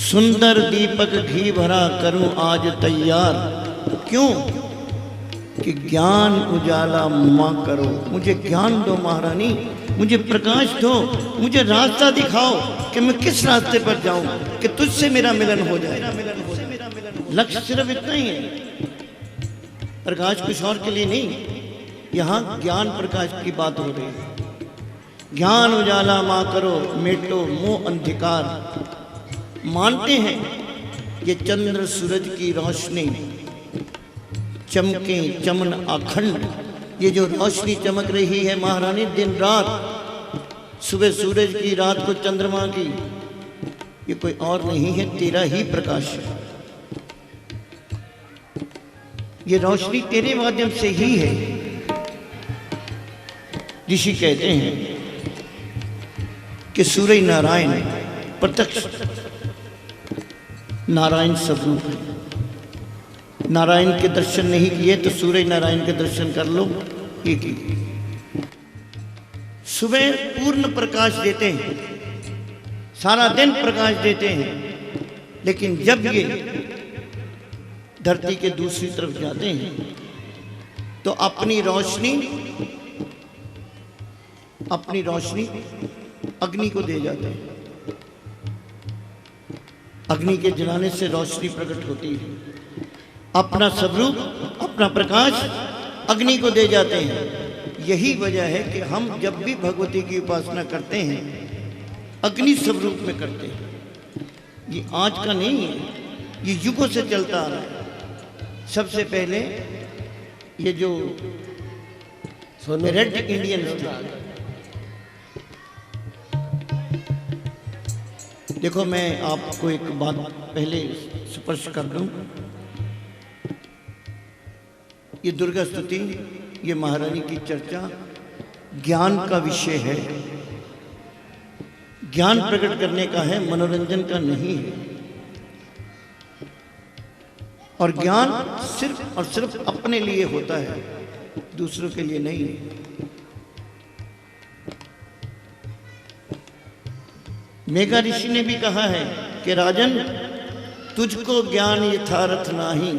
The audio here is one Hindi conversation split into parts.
सुंदर दीपक घी भरा करूं आज तैयार। क्यों? कि ज्ञान उजाला मां करो, मुझे ज्ञान दो महारानी, मुझे प्रकाश दो, मुझे रास्ता दिखाओ कि मैं किस रास्ते पर जाऊं कि तुझसे मेरा मिलन हो जाए। लक्ष्य सिर्फ इतना ही है, प्रकाश कुछ और के लिए नहीं। यहाँ ज्ञान प्रकाश की बात हो रही है। ज्ञान उजाला मां करो, मेटो मोह अंधकार। मानते हैं ये चंद्र सूरज की रोशनी चमके चमन अखंड, ये जो रोशनी चमक रही है महारानी दिन रात, सुबह सूरज की रात को चंद्रमा की, ये कोई और नहीं है, तेरा ही प्रकाश है। ये रोशनी तेरे माध्यम से ही है। ऋषि कहते हैं कि सूर्य नारायण प्रत्यक्ष नारायण स्वरूप है। नारायण के दर्शन नहीं किए तो सूर्य नारायण के दर्शन कर लो, एक ही। सुबह पूर्ण प्रकाश देते हैं, सारा दिन प्रकाश देते हैं, लेकिन जब ये धरती के दूसरी तरफ जाते हैं तो अपनी रोशनी अग्नि को दे जाते हैं। अग्नि के जलाने से रोशनी प्रकट होती है। अपना स्वरूप, अपना प्रकाश अग्नि को दे जाते हैं। यही वजह है कि हम जब भी भगवती की उपासना करते हैं अग्नि स्वरूप में करते हैं। ये आज का नहीं है, ये युगों से चलता आ रहा है। सबसे पहले ये जो रेड इंडियन थे, देखो मैं आपको एक बात पहले स्पर्श कर दूं। ये दुर्गा स्तुति, ये महारानी की चर्चा ज्ञान का विषय है, ज्ञान प्रकट करने का है, मनोरंजन का नहीं है। और ज्ञान सिर्फ और सिर्फ अपने लिए होता है, दूसरों के लिए नहीं है। मेघा ऋषि ने भी कहा है कि राजन तुझको ज्ञान यथार्थ नाही,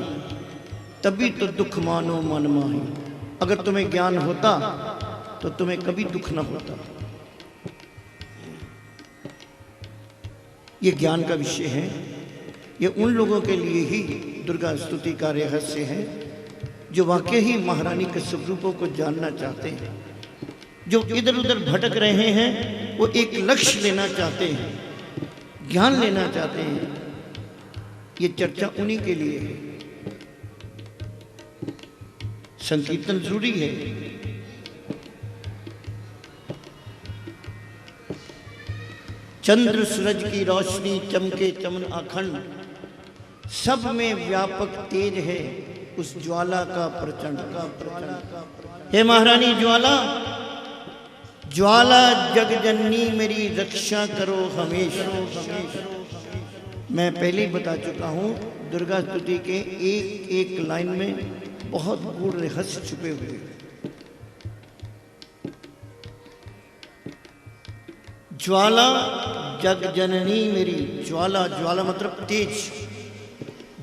तभी तो दुख मानो मन माही। अगर तुम्हें ज्ञान होता तो तुम्हें कभी दुख ना होता। ये ज्ञान का विषय है। ये उन लोगों के लिए ही दुर्गा स्तुति का रहस्य है जो वाकई ही महारानी के स्वरूपों को जानना चाहते हैं, जो इधर उधर भटक रहे हैं, वो एक लक्ष्य लेना चाहते हैं, ज्ञान लेना चाहते हैं। ये चर्चा उन्हीं के लिए है। संकीर्तन जरूरी है। चंद्र सूरज की रोशनी चमके चमन अखंड, सब में व्यापक तेज है उस ज्वाला का प्रचंड। हे महारानी ज्वाला, ज्वाला जग जननी मेरी रक्षा करो हमेशा। मैं पहले ही बता चुका हूँ, दुर्गा स्तुति के एक एक लाइन में बहुत गूढ़ रहस्य छुपे हुए। ज्वाला जग जननी मेरी, ज्वाला, ज्वाला मतलब तेज।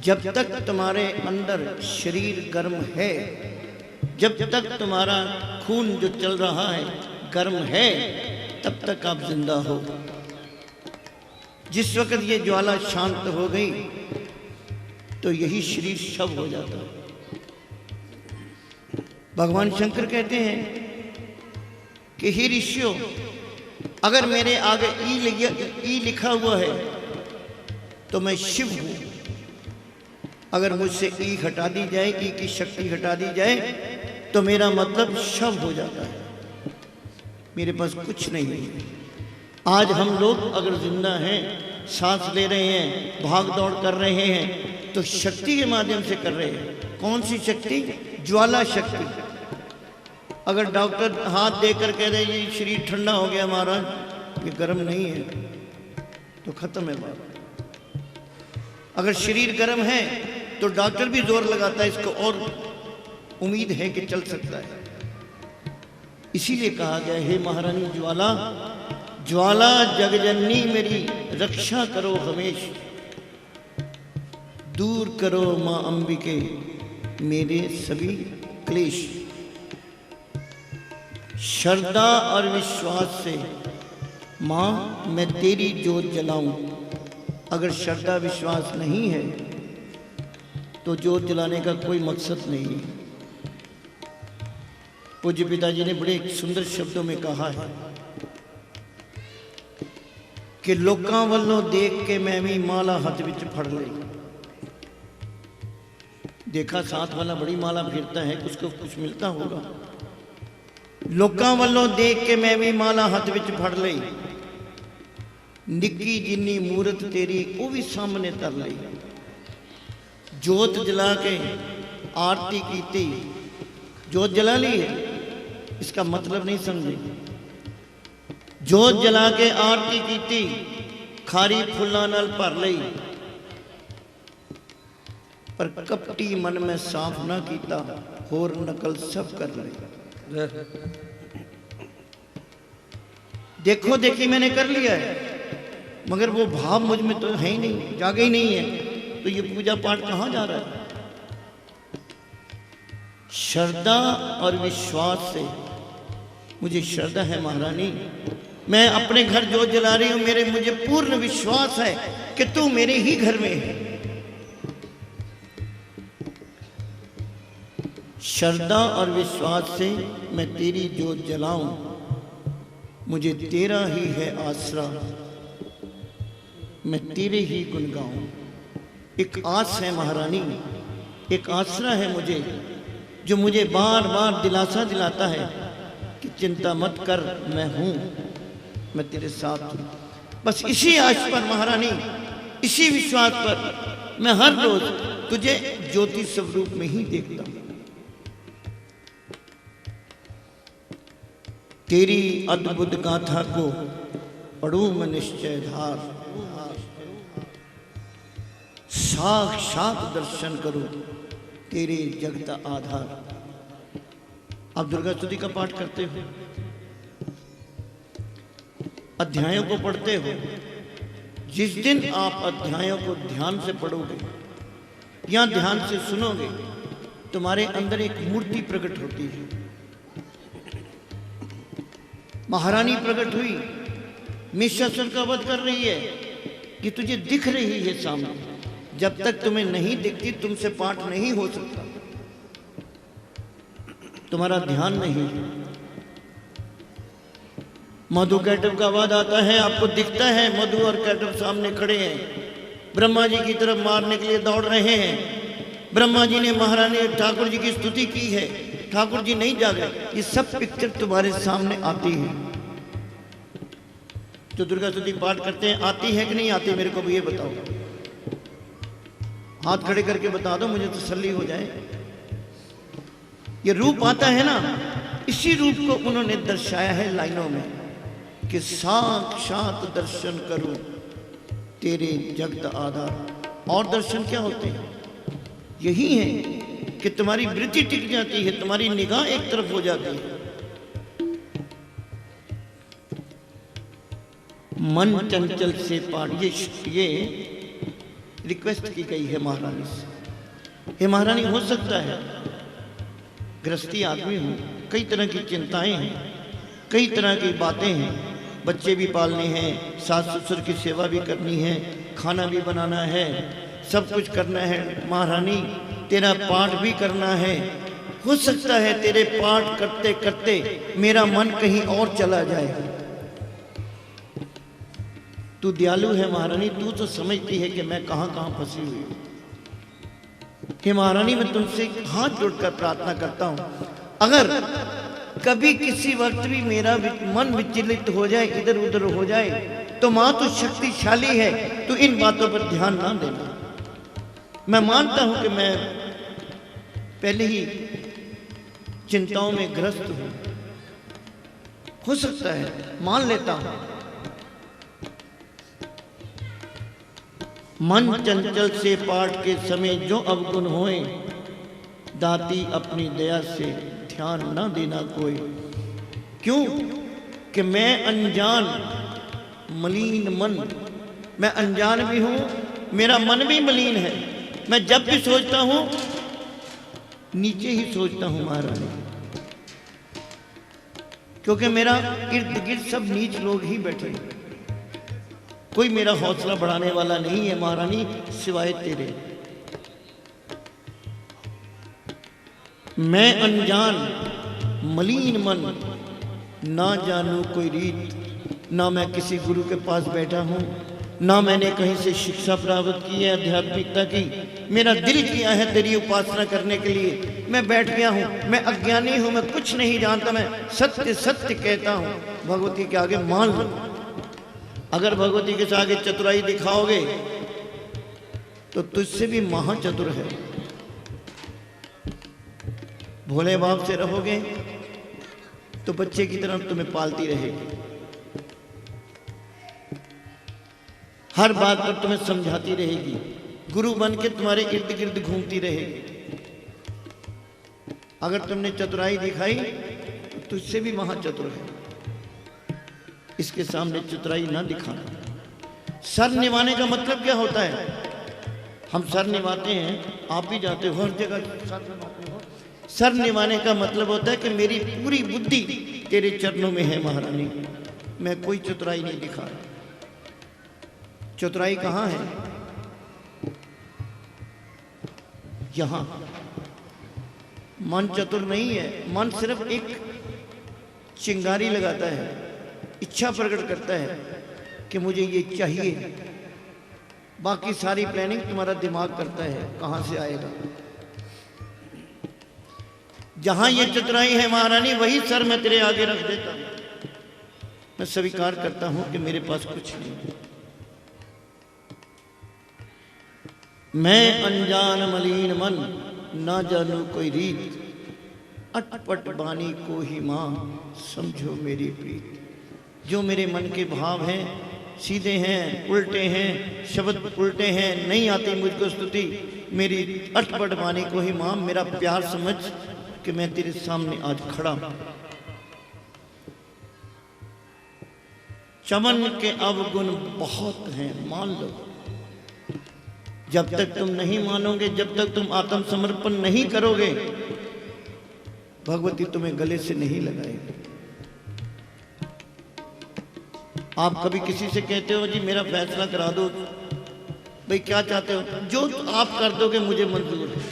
जब तक तुम्हारे अंदर शरीर गर्म है, जब तक तुम्हारा खून जो चल रहा है गर्म है, तब तक आप जिंदा हो। जिस वक्त ये ज्वाला शांत हो गई तो यही शरीर शव हो जाता है। भगवान शंकर कहते हैं कि हे ऋषियों, अगर मेरे आगे ई लिखा हुआ है तो मैं शिव हूं। अगर मुझसे ई हटा दी जाए, ई की शक्ति हटा दी जाए, तो मेरा मतलब शव हो जाता है। मेरे पास कुछ नहीं है। आज हम लोग अगर जिंदा हैं, सांस ले रहे हैं, भाग दौड़ कर रहे हैं, तो शक्ति के माध्यम से कर रहे हैं। कौन सी शक्ति? ज्वाला शक्ति। अगर डॉक्टर हाथ देकर कह रहे ये शरीर ठंडा हो गया महाराज, ये गर्म नहीं है, तो खत्म है बात। अगर शरीर गर्म है तो डॉक्टर भी जोर लगाता है इसको, और उम्मीद है कि चल सकता है। इसीलिए कहा गया, हे महारानी ज्वाला, ज्वाला जगजननी मेरी रक्षा करो हमेश। दूर करो माँ अंबिके मेरे सभी क्लेश। श्रद्धा और विश्वास से माँ मैं तेरी जोत जलाऊं। अगर श्रद्धा विश्वास नहीं है तो जोत जलाने का कोई मकसद नहीं है। पूज्य पिताजी ने बड़े सुंदर शब्दों में कहा है कि लोकां वल्लों देख के मैं भी माला हाथ विच फड़ ली। देखा साथ वाला बड़ी माला फेरता है, उसको कुछ मिलता होगा। लोकां वल्लों देख के मैं भी माला हाथ विच फड़ ली। निक्की जिन्नी मूरत तेरी वो भी सामने तर ली। जोत जला के आरती की, जोत जला ली है, इसका मतलब नहीं समझे। जोत जला के आरती की, खारी फुल्लां नाल भर लई, पर कपटी मन में साफ ना कीता, होर नकल सब कर लई। देखो देखी मैंने कर लिया है, मगर वो भाव मुझ में तो है ही नहीं, जागे ही नहीं है, तो ये पूजा पाठ कहाँ जा रहा है। श्रद्धा और विश्वास से, मुझे श्रद्धा है महारानी, मैं अपने घर जोत जला रही हूं, मुझे पूर्ण विश्वास है कि तू मेरे ही घर में है। श्रद्धा और विश्वास से मैं तेरी जोत जलाऊं, मुझे तेरा ही है आसरा, मैं तेरे ही गुण गाऊं। एक आस है महारानी, एक आसरा है मुझे, जो मुझे बार बार दिलासा दिलाता है कि चिंता मत कर, मैं हूं, मैं तेरे साथ हूं। बस इसी आश पर महारानी, इसी विश्वास पर मैं हर रोज तुझे ज्योति स्वरूप में ही देखता हूं। तेरी अद्भुत गाथा को पढ़ूं मैं निश्चय धार, साक्षात दर्शन करूं तेरे जगत आधार। आप दुर्गा स्तुति का पाठ करते हो, अध्यायों को पढ़ते हो। जिस दिन आप अध्यायों को ध्यान से पढ़ोगे या ध्यान से सुनोगे, तुम्हारे अंदर एक मूर्ति प्रकट होती है। महारानी प्रकट हुई, महिषासुर का वध कर रही है, कि तुझे दिख रही है सामने। जब तक तुम्हें नहीं दिखती तुमसे पाठ नहीं हो सकता, तुम्हारा ध्यान नहीं। मधु कैटव का वध आता है, आपको दिखता है मधु और कैटव सामने खड़े हैं, ब्रह्मा जी की तरफ मारने के लिए दौड़ रहे हैं। ब्रह्मा जी ने महारानी ठाकुर जी की स्तुति की है, ठाकुर जी नहीं जागे। ये सब पिक्चर तुम्हारे सामने आती है। जो दुर्गा स्तुति पाठ करते हैं, आती है कि नहीं आती, मेरे को भी ये बताओ। हाथ खड़े करके बता दो, मुझे तसल्ली हो जाए। ये रूप आता है ना, इसी रूप को उन्होंने दर्शाया है लाइनों में कि साक्षात दर्शन करूं तेरे जगत आधार। और दर्शन क्या होते हैं? यही है कि तुम्हारी वृत्ति टिक जाती है, तुम्हारी निगाह एक तरफ हो जाती है। मन चंचल से पाठ, ये रिक्वेस्ट की गई है महारानी से। हे महारानी, हो सकता है गृहस्थी आदमी हूँ, कई तरह की चिंताएं हैं, कई तरह की बातें हैं, बच्चे भी पालने हैं, सास ससुर की सेवा भी करनी है, खाना भी बनाना है, सब कुछ करना है। महारानी, तेरा पाठ भी करना है। हो सकता है तेरे पाठ करते करते मेरा मन कहीं और चला जाए। तू दयालु है महारानी, तू तो समझती है कि मैं कहाँ कहाँ फंसी हुई हूँ। हे महारानी, मैं तुमसे हाथ जोड़कर प्रार्थना करता हूँ, अगर कभी किसी वक्त भी मेरा मन विचलित हो जाए, इधर उधर हो जाए, तो माँ तो शक्तिशाली है, तो इन बातों पर ध्यान ना देना। मैं मानता हूँ कि मैं पहले ही चिंताओं में ग्रस्त हूँ, हो सकता है, मान लेता हूँ। मन चंचल से पाठ के समय जो अवगुण होए, दाती अपनी दया से ध्यान न देना कोई। क्यों कि मैं अनजान मलिन मन, मैं अनजान भी हूँ, मेरा मन भी मलिन है, मैं जब भी सोचता हूं नीचे ही सोचता हूं महारानी, क्योंकि मेरा इर्द गिर्द सब नीच लोग ही बैठे हैं। कोई मेरा हौसला बढ़ाने वाला नहीं है महारानी सिवाय तेरे। मैं अनजान मलिन मन, ना जानू कोई रीत, ना मैं किसी गुरु के पास बैठा हूँ, ना मैंने कहीं से शिक्षा प्राप्त की है आध्यात्मिकता की। मेरा दिल किया है तेरी उपासना करने के लिए, मैं बैठ गया हूँ। मैं अज्ञानी हूँ, मैं कुछ नहीं जानता, मैं सत्य सत्य कहता हूँ। भगवती के आगे मान लो। अगर भगवती के आगे चतुराई दिखाओगे तो तुझसे भी महाचतुर है। भोले बाप से रहोगे तो बच्चे की तरह तुम्हें पालती रहेगी, हर बात पर तुम्हें समझाती रहेगी, गुरु बन के तुम्हारे इर्द गिर्द घूमती रहेगी। अगर तुमने चतुराई दिखाई तो तुझसे भी महाचतुर है। इसके सामने चतुराई ना दिखाना। सर निभाने का मतलब क्या होता है? हम सर निभाते हैं, आप भी जाते हो हर जगह सर निभाते हो। सर निभाने का मतलब होता है कि मेरी पूरी बुद्धि तेरे चरणों में है महारानी, मैं कोई चतुराई नहीं दिखा रहा। चतुराई कहाँ है? यहां। मन चतुर नहीं है, मन सिर्फ एक चिंगारी लगाता है, इच्छा प्रकट करता है कि मुझे ये चाहिए। बाकी सारी प्लानिंग तुम्हारा दिमाग करता है कहां से आएगा। जहां ये चतुराई है महारानी, वही सर मैं तेरे आगे रख देता हूं। मैं स्वीकार करता हूं कि मेरे पास कुछ नहीं है। मैं अनजान मलिन मन, ना जानू कोई रीत, अटपट बानी को ही मां समझो मेरी प्रीत। जो मेरे मन के भाव हैं, सीधे हैं, उल्टे हैं, शब्द उल्टे हैं, नहीं आती मुझको स्तुति, मेरी अटपट बानी को ही मां मेरा प्यार समझ कि मैं तेरे सामने आज खड़ा हूं। चमन के अवगुण बहुत हैं, मान लो। जब तक तुम नहीं मानोगे, जब तक तुम आत्मसमर्पण नहीं करोगे, भगवती तुम्हें गले से नहीं लगाएगी। आप कभी किसी से कहते हो जी मेरा फैसला करा दो, भाई क्या चाहते हो? जो आप कर दोगे मुझे मंजूर है।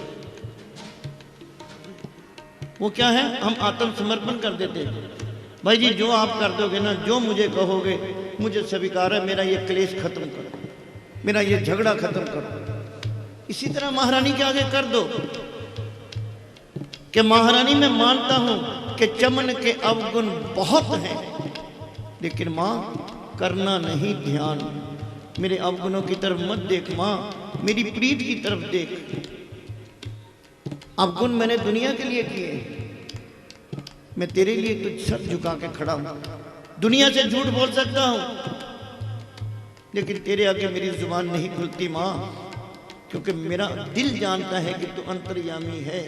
वो क्या है? हम आत्मसमर्पण कर देते हैं। भाई जी जो आप कर दोगे ना, जो मुझे कहोगे मुझे स्वीकार है, मेरा ये क्लेश खत्म करो, मेरा ये झगड़ा खत्म करो। इसी तरह महारानी के आगे कर दो कि महारानी मैं मानता हूं कि चमन के अवगुण बहुत हैं, लेकिन मां करना नहीं ध्यान। मेरे अवगुणों की तरफ मत देख मां, मेरी प्रीत की तरफ देख। अवगुण मैंने दुनिया के लिए किए, मैं तेरे लिए तुझ सर झुका के खड़ा हूं। दुनिया से झूठ बोल सकता हूं, लेकिन तेरे आगे मेरी जुबान नहीं खुलती मां, क्योंकि मेरा दिल जानता है कि तू अंतर्यामी है,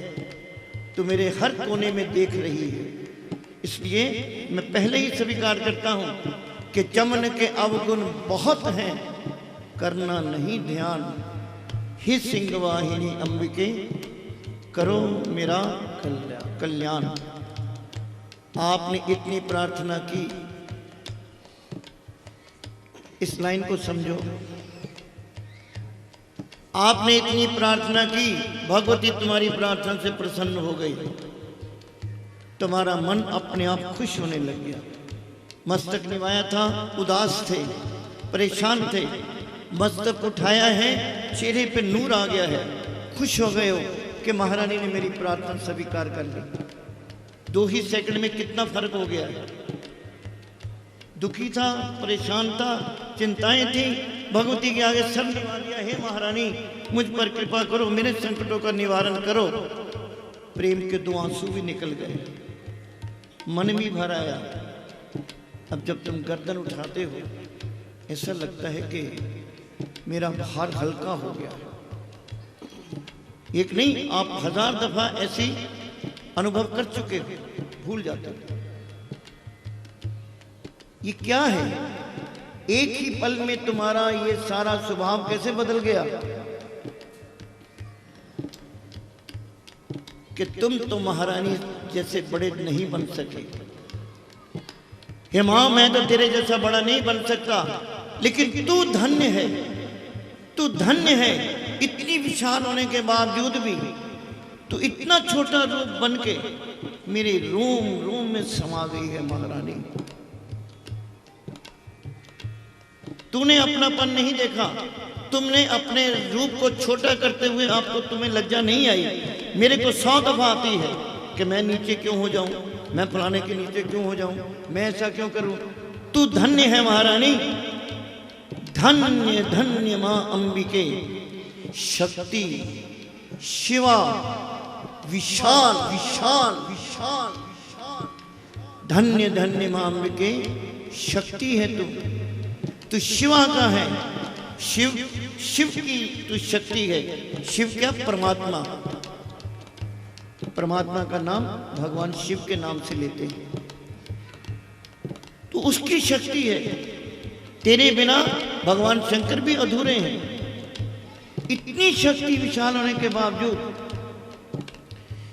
तू मेरे हर कोने में देख रही है। इसलिए मैं पहले ही स्वीकार करता हूं कि चमन के अवगुण बहुत हैं, करना नहीं ध्यान। ही सिंहवाहिनी अंबिके करो मेरा कल्याण। आपने इतनी प्रार्थना की, इस लाइन को समझो। आपने इतनी प्रार्थना की, भगवती तुम्हारी प्रार्थना से प्रसन्न हो गई, तुम्हारा मन अपने आप खुश होने लग गया। मस्तक निभाया था, उदास थे, परेशान थे, मस्तक उठाया है, चेहरे पे नूर आ गया है, खुश हो गए हो कि महारानी ने मेरी प्रार्थना स्वीकार कर ली। 2 ही सेकंड में कितना फर्क हो गया है। दुखी था, परेशान था, चिंताएं थी, भगवती के आगे सर निभा दिया। हे महारानी मुझ पर कृपा करो, मेरे संकटों का निवारण करो। प्रेम के 2 आंसू भी निकल गए, मन भी भर आया। अब जब तुम गर्दन उठाते हो, ऐसा लगता है कि मेरा भार हल्का हो गया है। एक नहीं, आप 1000 दफा ऐसी अनुभव कर चुके हो, भूल जाते हो। ये क्या है? एक ही पल में तुम्हारा ये सारा स्वभाव कैसे बदल गया? कि तुम तो महारानी जैसे बड़े नहीं बन सके। हे मां, मैं तो तेरे जैसा बड़ा नहीं बन सकता, लेकिन तू धन्य है, तू धन्य है। इतनी विशाल होने के बावजूद भी तू इतना छोटा रूप बन के मेरे रोम रोम में समा गई है महारानी। तूने अपनापन नहीं देखा, तुमने अपने रूप को छोटा करते हुए आपको तुम्हें लज्जा नहीं आई। मेरे को 100 दफा आती है कि मैं नीचे क्यों हो जाऊं, मैं फलाने के नीचे क्यों हो जाऊं, मैं ऐसा क्यों करूं। तू धन्य है महारानी, धन्य धन्य मां अंबिके, शक्ति शिवा, विशाल विशाल विशाल विशाल। धन्य धन्य मां अंबिके, शक्ति है तू शिवा का है, शिव शिव की तू शक्ति है। शिव क्या? परमात्मा। परमात्मा का नाम भगवान शिव के नाम से लेते हैं, तो उसकी शक्ति है। तेरे बिना भगवान शंकर भी अधूरे हैं। इतनी शक्ति विशाल होने के बावजूद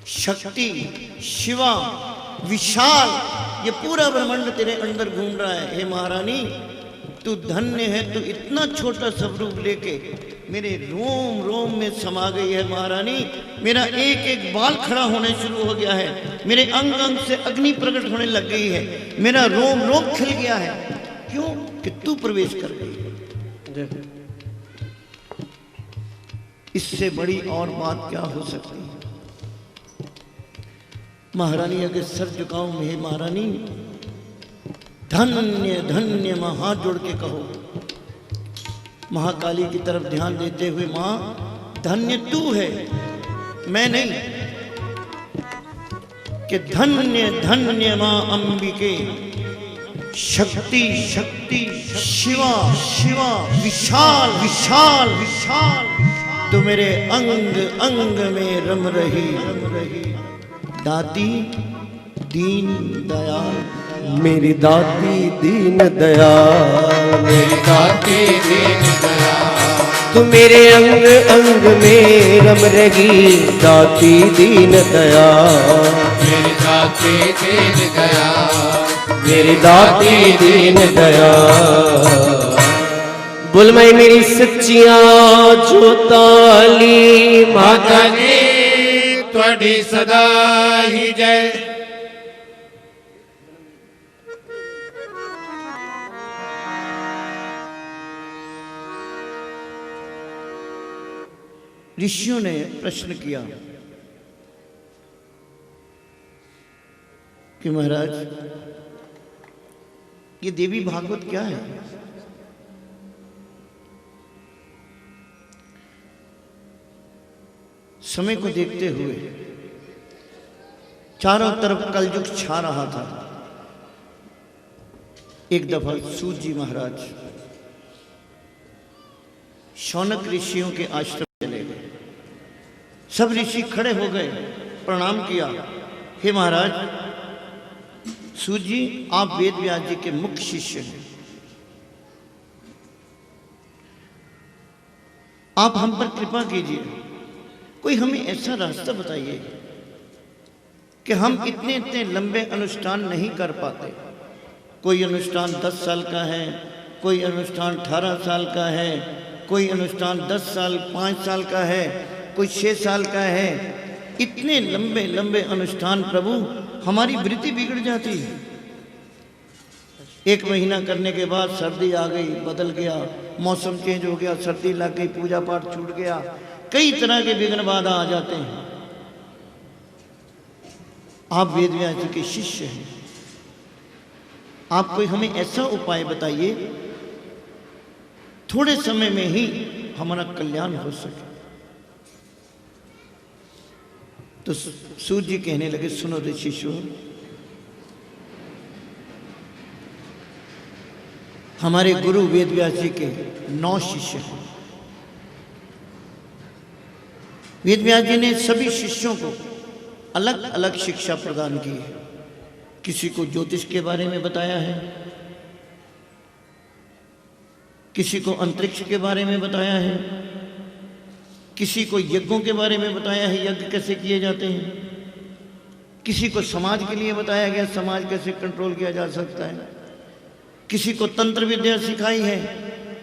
शक्ति शिवा विशाल, ये पूरा ब्रह्मांड तेरे अंदर घूम रहा है। हे महारानी, तू धन्य है, तू इतना छोटा स्वरूप लेके मेरे रोम रोम में समा गई है महारानी। मेरा एक एक बाल खड़ा होने शुरू हो गया है, मेरे अंग अंग से अग्नि प्रकट होने लग गई है, मेरा रोम रोम खिल गया है। क्यों? कि तू प्रवेश कर गई। इससे बड़ी और बात क्या हो सकती है? महारानी अगर सर झुकाऊं, हे महारानी धन्य धन्य मां, हाथ जोड़ के कहो महाकाली की तरफ ध्यान देते हुए, मां धन्य तू है, मैं नहीं। कि धन्य धन्य मां अंबिके, शक्ति शक्ति शिवा शिवा, विशाल विशाल विशाल। तू मेरे अंग अंग में रम रही, दाती दीन दयाल, मेरी दाती दीन दयाल, मेरी दाती दीन दयाल। तू मेरे अंग अंग में रम रही, दाती दीन दयाल, मेरी दाती दीन दयाल, मेरी दाती दीन दयाल। बोल मैं मेरी सच्चियां जोताली माता जी त्वड़ी सदा ही जय। ऋषियों ने प्रश्न किया कि महाराज, ये देवी भागवत क्या है? समय को देखते हुए चारों तरफ कलयुग छा रहा था। एक दफा सूत जी महाराज शौनक ऋषियों के आश्रम चले गए। सब ऋषि खड़े हो गए, प्रणाम किया। हे महाराज, सूत जी आप वेद व्यास जी के मुख्य शिष्य हैं, आप हम पर कृपा कीजिए, कोई हमें ऐसा रास्ता बताइए कि हम इतने इतने लंबे अनुष्ठान नहीं कर पाते। कोई अनुष्ठान 10 साल का है, कोई अनुष्ठान 18 साल का है, कोई अनुष्ठान 10 साल 5 साल का है, कोई 6 साल का है। इतने लंबे लंबे अनुष्ठान प्रभु, हमारी वृत्ति बिगड़ जाती है। 1 महीना करने के बाद सर्दी आ गई, बदल गया, मौसम चेंज हो गया, सर्दी लग गई, पूजा पाठ छूट गया, कई तरह के विघ्न बाधा आ जाते हैं। आप वेद व्यास जी के शिष्य हैं, आप कोई हमें ऐसा उपाय बताइए थोड़े समय में ही हमारा कल्याण हो सके। तो सूत जी कहने लगे, सुनो रे शिष्यों, हमारे गुरु वेद व्यास जी के 9 शिष्य हैं। वेद व्यास जी ने सभी शिष्यों को अलग अलग शिक्षा प्रदान की है। किसी को ज्योतिष के बारे में बताया है, किसी को अंतरिक्ष के बारे में बताया है, किसी को यज्ञों के बारे में बताया है, यज्ञ कैसे किए जाते हैं, किसी को समाज के लिए बताया गया, समाज कैसे कंट्रोल किया जा सकता है। किसी को तंत्र विद्या सिखाई है,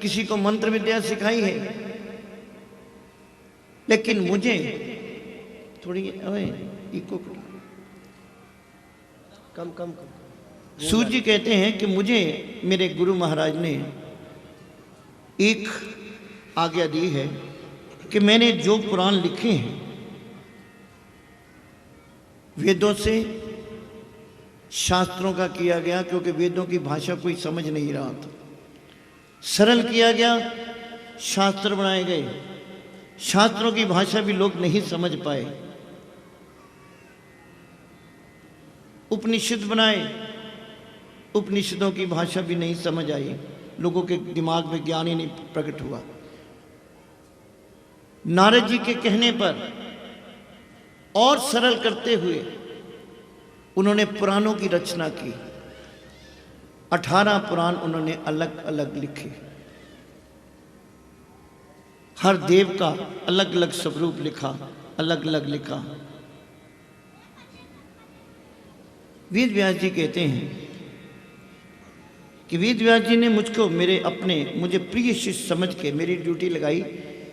किसी को मंत्र विद्या सिखाई है। लेकिन मुझे थोड़ी इको कम कम सूर्य जी कहते हैं कि मुझे मेरे गुरु महाराज ने एक आज्ञा दी है कि मैंने जो पुराण लिखे हैं वेदों से, शास्त्रों का किया गया, क्योंकि वेदों की भाषा कोई समझ नहीं रहा था, सरल किया गया, शास्त्र बनाए गए, शास्त्रों की भाषा भी लोग नहीं समझ पाए, उपनिषद बनाए, उपनिषदों की भाषा भी नहीं समझ आई, लोगों के दिमाग में ज्ञान ही नहीं प्रकट हुआ। नारद जी के कहने पर और सरल करते हुए उन्होंने पुराणों की रचना की। 18 पुराण उन्होंने अलग अलग लिखे, हर देव का अलग अलग स्वरूप लिखा, अलग अलग लिखा। वेद व्यास जी कहते हैं कि वेद व्यास जी ने मुझको मेरे अपने मुझे प्रिय शिष्य समझ के मेरी ड्यूटी लगाई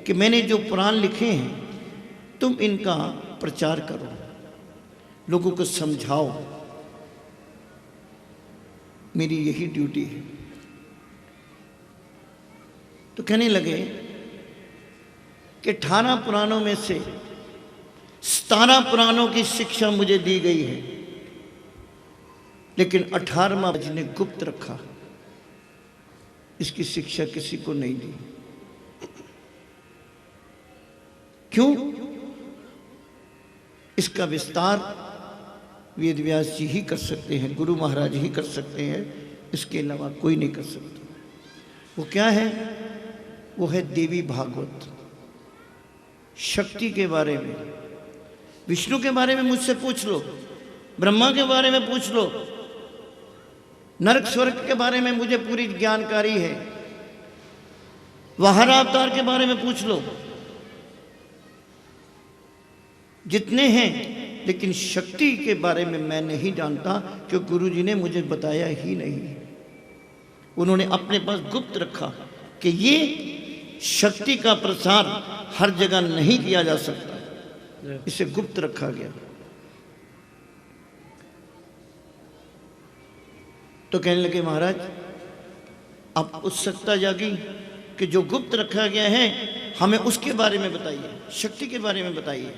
कि मैंने जो पुराण लिखे हैं तुम इनका प्रचार करो, लोगों को समझाओ, मेरी यही ड्यूटी है। तो कहने लगे कि 18 पुराणों में से 17 पुराणों की शिक्षा मुझे दी गई है, लेकिन 18वां जिन्हें गुप्त रखा, इसकी शिक्षा किसी को नहीं दी। क्यों? इसका विस्तार वेद व्यास जी ही कर सकते हैं, गुरु महाराज ही कर सकते हैं, इसके अलावा कोई नहीं कर सकता। वो क्या है? वो है देवी भागवत। शक्ति के बारे में, विष्णु के बारे में मुझसे पूछ लो, ब्रह्मा के बारे में पूछ लो, नरक स्वर्ग के बारे में मुझे पूरी जानकारी है, वाहरा अवतार के बारे में पूछ लो, जितने हैं, लेकिन शक्ति के बारे में मैं नहीं जानता, क्योंकि गुरु जी ने मुझे बताया ही नहीं। उन्होंने अपने पास गुप्त रखा कि ये शक्ति का प्रसार हर जगह नहीं किया जा सकता, इसे गुप्त रखा गया। तो कहने लगे महाराज अब उत्सुकता जागी कि जो गुप्त रखा गया है हमें उसके बारे में बताइए, शक्ति के बारे में बताइए।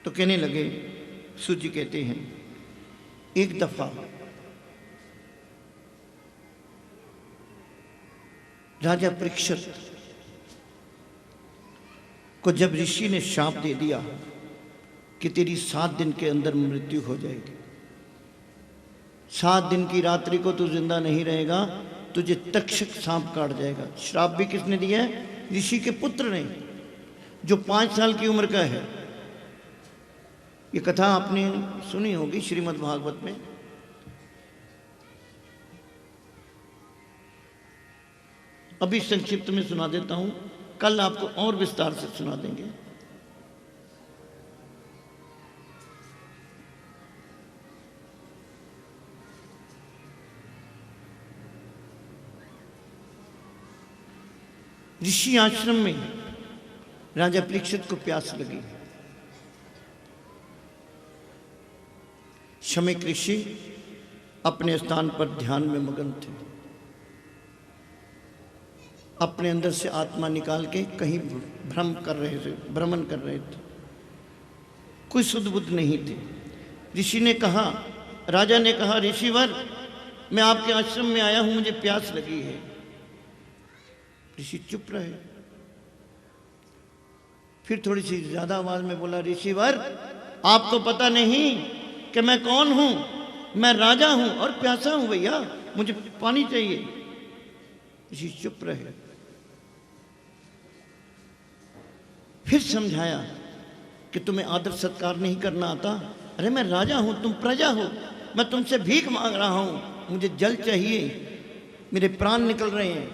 तो कहने लगे, सूर्य जी कहते हैं, एक दफा राजा परीक्षित को जब ऋषि ने शाप दे दिया कि तेरी 7 दिन के अंदर मृत्यु हो जाएगी, 7 दिन की रात्रि को तू जिंदा नहीं रहेगा, तुझे तक्षक सांप काट जाएगा। श्राप भी किसने दिया है? ऋषि के पुत्र ने, जो 5 साल की उम्र का है। ये कथा आपने सुनी होगी श्रीमद् भागवत में। अभी संक्षिप्त में सुना देता हूं, कल आपको और विस्तार से सुना देंगे। ऋषि आश्रम में राजा परीक्षित को प्यास लगी। शमीक ऋषि अपने स्थान पर ध्यान में मगन थे, अपने अंदर से आत्मा निकाल के कहीं भ्रमण कर रहे थे, कोई सुध बुद्ध नहीं थे। ऋषि ने कहा, राजा ने कहा, ऋषिवर मैं आपके आश्रम में आया हूं, मुझे प्यास लगी है। ऋषि चुप रहे। फिर थोड़ी सी ज्यादा आवाज में बोला, ऋषिवर आपको पता नहीं कि मैं कौन हूं? मैं राजा हूं और प्यासा हूं भैया, मुझे पानी चाहिए। ऋषि चुप रहे। फिर समझाया कि तुम्हें आदर सत्कार नहीं करना आता। अरे मैं राजा हूं, तुम प्रजा हो, मैं तुमसे भीख मांग रहा हूं, मुझे जल चाहिए, मेरे प्राण निकल रहे हैं।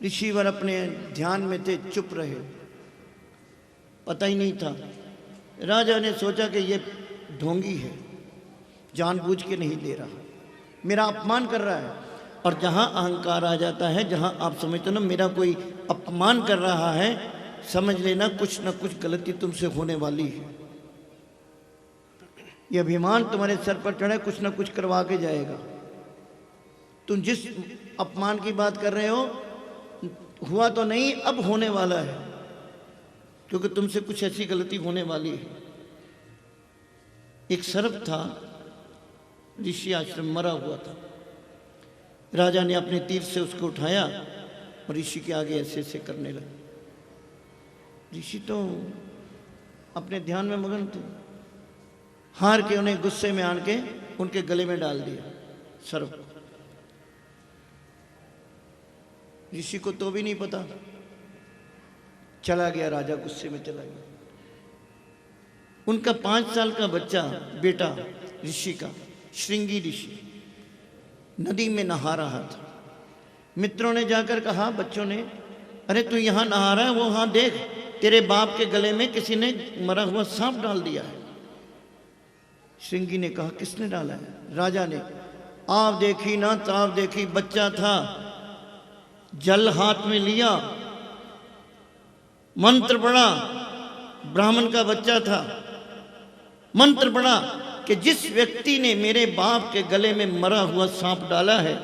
ऋषिवर अपने ध्यान में थे, चुप रहे। पता ही नहीं था। राजा ने सोचा कि ये ढोंगी है, जानबूझ के नहीं दे रहा, मेरा अपमान कर रहा है। और जहाँ अहंकार आ जाता है, जहाँ आप समझते हो ना मेरा कोई अपमान कर रहा है, समझ लेना कुछ ना कुछ गलती तुमसे होने वाली है। ये अभिमान तुम्हारे सर पर चढ़े, कुछ ना कुछ करवा के जाएगा। तुम जिस अपमान की बात कर रहे हो, हुआ तो नहीं, अब होने वाला है, क्योंकि तुमसे कुछ ऐसी गलती होने वाली है। एक सर्प था, ऋषि आश्रम मरा हुआ था। राजा ने अपने तीर से उसको उठाया और ऋषि के आगे ऐसे ऐसे करने लगा। ऋषि तो अपने ध्यान में मगन थे, हार के उन्हें गुस्से में आन के उनके गले में डाल दिया सर्प। ऋषि को तो भी नहीं पता, चला गया, राजा गुस्से में चला गया। उनका 5 साल का बच्चा बेटा ऋषि का, श्रृंगी ऋषि, नदी में नहा रहा था। मित्रों ने जाकर कहा, बच्चों ने, अरे तू यहाँ नहा रहा है, वो हाँ देख, तेरे बाप के गले में किसी ने मरा हुआ सांप डाल दिया है। श्रृंगी ने कहा, किसने डाला है? राजा ने। आप देखी ना ताप देखी, बच्चा था, जल हाथ में लिया, मंत्र पढ़ा, ब्राह्मण का बच्चा था, मंत्र पढ़ा कि जिस व्यक्ति ने मेरे बाप के गले में मरा हुआ सांप डाला है,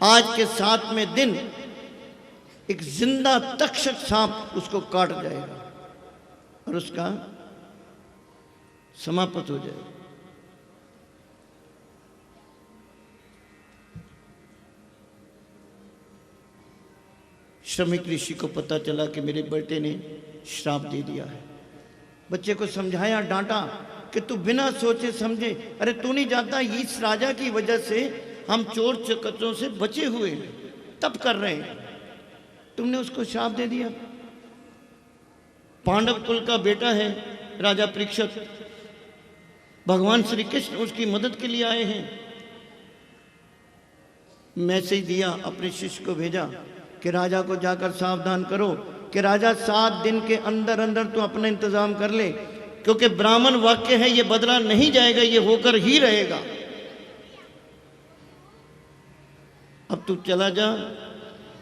आज के 7वें दिन एक जिंदा तक्षक सांप उसको काट जाएगा और उसका समाप्त हो जाएगा। श्रमिक ऋषि को पता चला कि मेरे बेटे ने श्राप दे दिया है। बच्चे को समझाया, डांटा कि तू बिना सोचे समझे, अरे तू नहीं जानता इस राजा की वजह से हम चोर चकत्तों से बचे हुए हैं, तब कर रहे हैं, तुमने उसको श्राप दे दिया। पांडव कुल का बेटा है राजा परीक्षित, भगवान श्री कृष्ण उसकी मदद के लिए आए हैं। मैसेज दिया, अपने शिष्य को भेजा कि राजा को जाकर सावधान करो कि राजा 7 दिन के अंदर अंदर तू अपना इंतजाम कर ले, क्योंकि ब्राह्मण वाक्य है, ये बदला नहीं जाएगा, ये होकर ही रहेगा। अब तू चला जा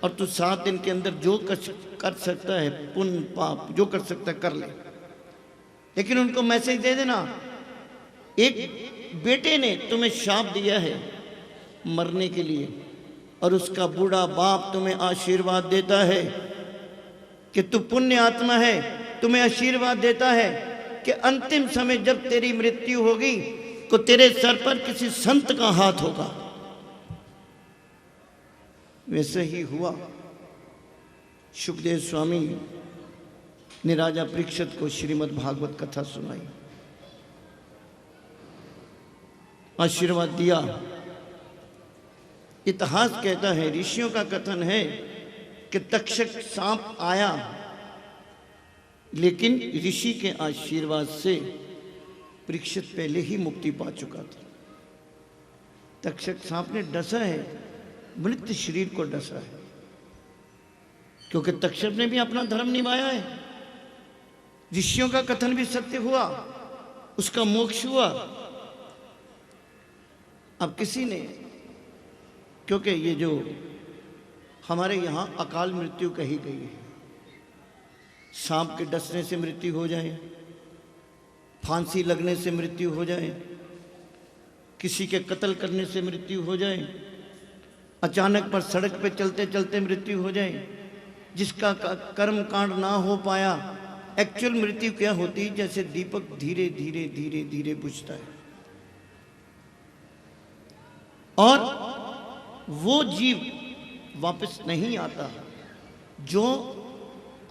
और तू 7 दिन के अंदर जो कर सकता है, पुण्य पाप जो कर सकता है कर ले, लेकिन उनको मैसेज दे देना, एक बेटे ने तुम्हें शाप दिया है मरने के लिए, और उसका बूढ़ा बाप तुम्हें आशीर्वाद देता है कि तू पुण्य आत्मा है, तुम्हें आशीर्वाद देता है कि अंतिम समय जब तेरी मृत्यु होगी तो तेरे सर पर किसी संत का हाथ होगा। वैसे ही हुआ। सुखदेव स्वामी ने राजा परीक्षित को श्रीमद् भागवत कथा सुनाई, आशीर्वाद दिया। इतिहास कहता है, ऋषियों का कथन है कि तक्षक सांप आया, लेकिन ऋषि के आशीर्वाद से परीक्षित पहले ही मुक्ति पा चुका था। तक्षक सांप ने डसा है, मृत शरीर को डसा है, क्योंकि तक्षक ने भी अपना धर्म निभाया है। ऋषियों का कथन भी सत्य हुआ, उसका मोक्ष हुआ। अब किसी ने, क्योंकि ये जो हमारे यहाँ अकाल मृत्यु कही गई है, सांप के डसने से मृत्यु हो जाए, फांसी लगने से मृत्यु हो जाए, किसी के कत्ल करने से मृत्यु हो जाए, अचानक पर सड़क पे चलते चलते मृत्यु हो जाए, जिसका कर्म कांड ना हो पाया। एक्चुअल मृत्यु क्या होती है? जैसे दीपक धीरे धीरे धीरे धीरे बुझता है, और वो जीव वापस नहीं आता जो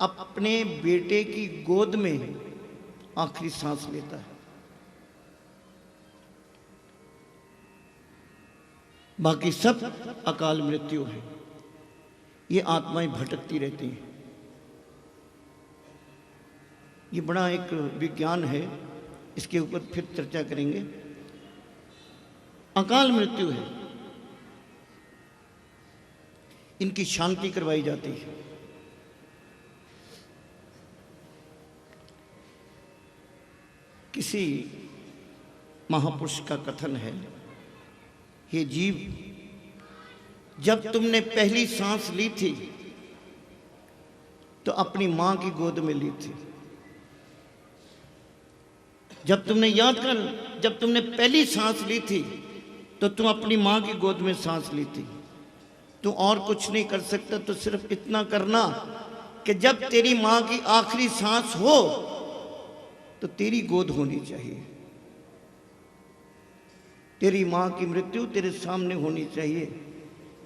अपने बेटे की गोद में आखिरी सांस लेता है। बाकी सब अकाल मृत्यु है। ये आत्माएं भटकती रहती हैं। ये बड़ा एक विज्ञान है, इसके ऊपर फिर चर्चा करेंगे। अकाल मृत्यु है, इनकी शांति करवाई जाती है। किसी महापुरुष का कथन है, ये जीव, जब तुमने पहली सांस ली थी तो अपनी मां की गोद में ली थी। जब तुमने याद कर, जब तुमने पहली सांस ली थी तो तुम अपनी मां की गोद में सांस ली थी। तू और कुछ नहीं कर सकता, तो सिर्फ इतना करना कि जब तेरी मां की आखिरी सांस हो तो तेरी गोद होनी चाहिए। तेरी मां की मृत्यु तेरे सामने होनी चाहिए।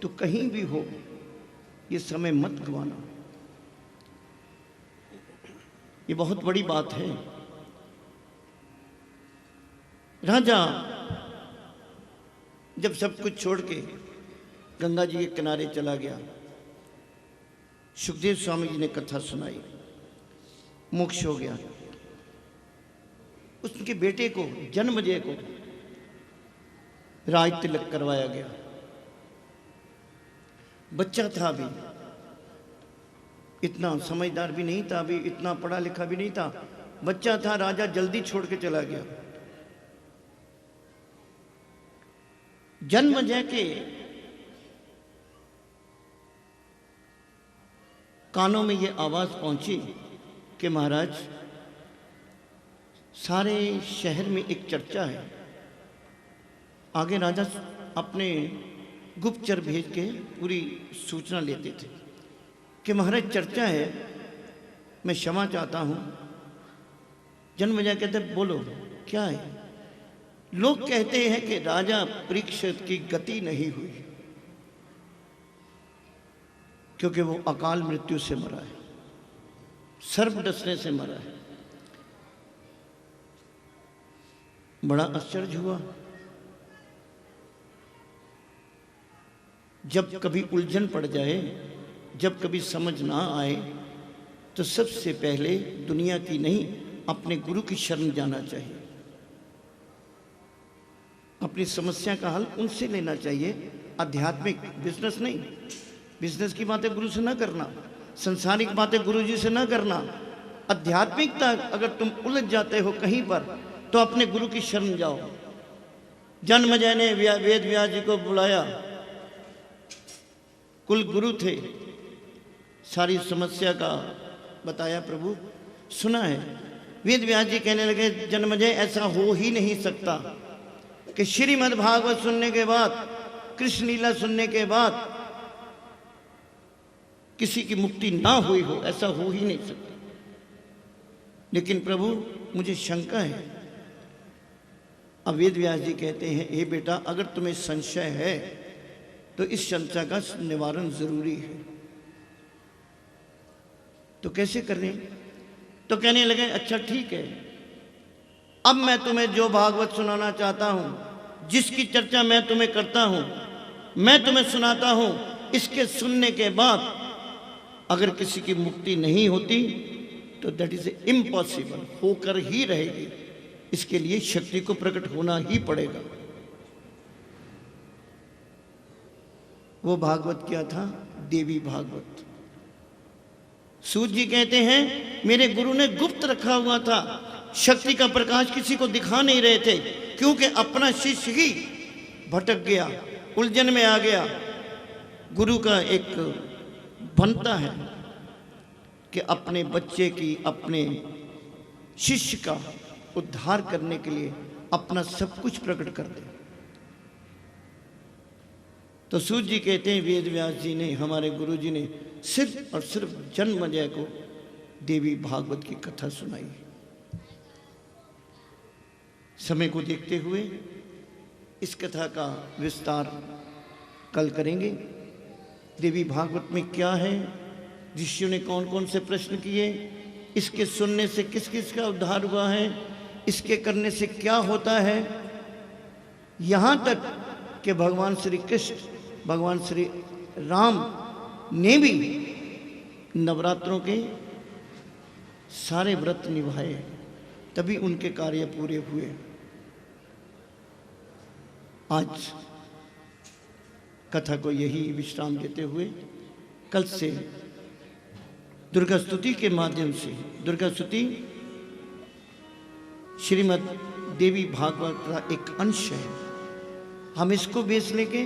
तो कहीं भी हो, ये समय मत गंवाना। ये बहुत बड़ी बात है। राजा जब सब कुछ छोड़ के गंगा जी के किनारे चला गया, सुखदेव स्वामी जी ने कथा सुनाई, मोक्ष हो गया। उसके बेटे को, जन्मजय को राज तिलक करवाया गया। बच्चा था अभी, इतना समझदार भी नहीं था, अभी इतना पढ़ा लिखा भी नहीं था, बच्चा था। राजा जल्दी छोड़ के चला गया। जन्मजय के कानों में ये आवाज पहुंची कि महाराज, सारे शहर में एक चर्चा है। आगे राजा अपने गुप्तचर भेज के पूरी सूचना लेते थे कि महाराज चर्चा है, मैं क्षमा चाहता हूं। जन्मजय कहते बोलो क्या है। लोग कहते हैं कि राजा परीक्षित की गति नहीं हुई क्योंकि वो अकाल मृत्यु से मरा है, सर्प डसने से मरा है। बड़ा आश्चर्य हुआ। जब कभी उलझन पड़ जाए, जब कभी समझ ना आए, तो सबसे पहले दुनिया की नहीं, अपने गुरु की शरण जाना चाहिए। अपनी समस्या का हल उनसे लेना चाहिए, आध्यात्मिक, बिजनेस नहीं। बिजनेस की बातें गुरु से ना करना, संसारिक बातें गुरु जी से ना करना। आध्यात्मिकता अगर तुम उलझ जाते हो कहीं पर, तो अपने गुरु की शरण जाओ। जन्मजय ने वेद व्यास जी को बुलाया, कुल गुरु थे, सारी समस्या का बताया, प्रभु सुना है। वेद व्यास जी कहने लगे, जन्मजय ऐसा हो ही नहीं सकता कि श्रीमद् भागवत सुनने के बाद, कृष्ण लीला सुनने के बाद किसी की मुक्ति ना हुई हो, ऐसा हो ही नहीं सकता। लेकिन प्रभु मुझे शंका है। अब वेद व्यास जी कहते हैं, हे बेटा, अगर तुम्हें संशय है तो इस शंका का निवारण जरूरी है। तो कैसे करें? तो कहने लगे, अच्छा ठीक है, अब मैं तुम्हें जो भागवत सुनाना चाहता हूं, जिसकी चर्चा मैं तुम्हें करता हूं, मैं तुम्हें सुनाता हूं। इसके सुनने के बाद अगर किसी की मुक्ति नहीं होती तो दैट इज इम्पॉसिबल, होकर ही रहेगी। इसके लिए शक्ति को प्रकट होना ही पड़ेगा। वो भागवत क्या था? देवी भागवत। सूत जी कहते हैं, मेरे गुरु ने गुप्त रखा हुआ था, शक्ति का प्रकाश किसी को दिखा नहीं रहे थे, क्योंकि अपना शिष्य ही भटक गया, उलझन में आ गया। गुरु का एक बनता है कि अपने बच्चे की, अपने शिष्य का उद्धार करने के लिए अपना सब कुछ प्रकट कर दे। तो सूत जी कहते हैं, वेद व्यास जी ने, हमारे गुरु जी ने सिर्फ और सिर्फ जन्मजय को देवी भागवत की कथा सुनाई। समय को देखते हुए इस कथा का विस्तार कल करेंगे। देवी भागवत में क्या है, ऋषियों ने कौन कौन से प्रश्न किए, इसके सुनने से किस किस का उद्धार हुआ है, इसके करने से क्या होता है, यहाँ तक कि भगवान श्री कृष्ण, भगवान श्री राम ने भी नवरात्रों के सारे व्रत निभाए, तभी उनके कार्य पूरे हुए। आज कथा को यही विश्राम देते हुए कल से दुर्गा स्तुति के माध्यम से, दुर्गा स्तुति श्रीमद् देवी भागवत का एक अंश है। हम इसको बेस लेके